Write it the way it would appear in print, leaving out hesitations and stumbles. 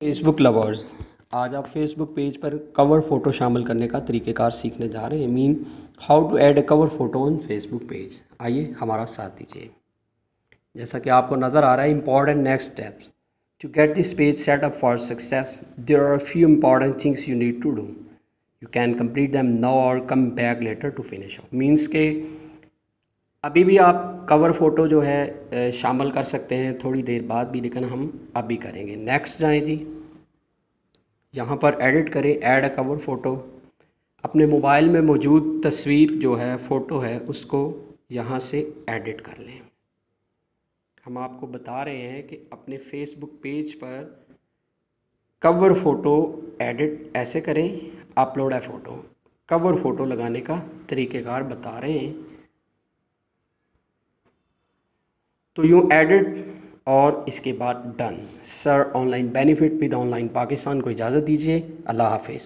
Facebook lovers, आज आप Facebook page पर कवर फ़ोटो शामिल करने का तरीक़ेकार सीखने जा रहे हैं। How to add a cover photo on Facebook page. आइए हमारा साथ दीजिए। जैसा कि आपको नज़र आ रहा है, important next steps to get this page set up for success. There are few important things you need to do. You can complete them now or come back later to finish. Means के अभी भी आप cover photo जो है शामिल कर सकते हैं थोड़ी देर बाद भी, लेकिन हम अभी करेंगे। नेक्स्ट जाएं जी, यहाँ पर एडिट करें, ऐड अ कवर फ़ोटो। अपने मोबाइल में मौजूद तस्वीर जो है, फ़ोटो है, उसको यहाँ से एडिट कर लें। हम आपको बता रहे हैं कि अपने फेसबुक पेज पर कवर फ़ोटो एडिट ऐसे करें। अपलोड है फ़ोटो, कवर फ़ोटो लगाने का तरीक़ेकार बता रहे हैं। तो यूँ एडिट और इसके बाद done. Sir online benefit with online Pakistan को इजाज़त दीजिए। अल्लाह हाफिज़।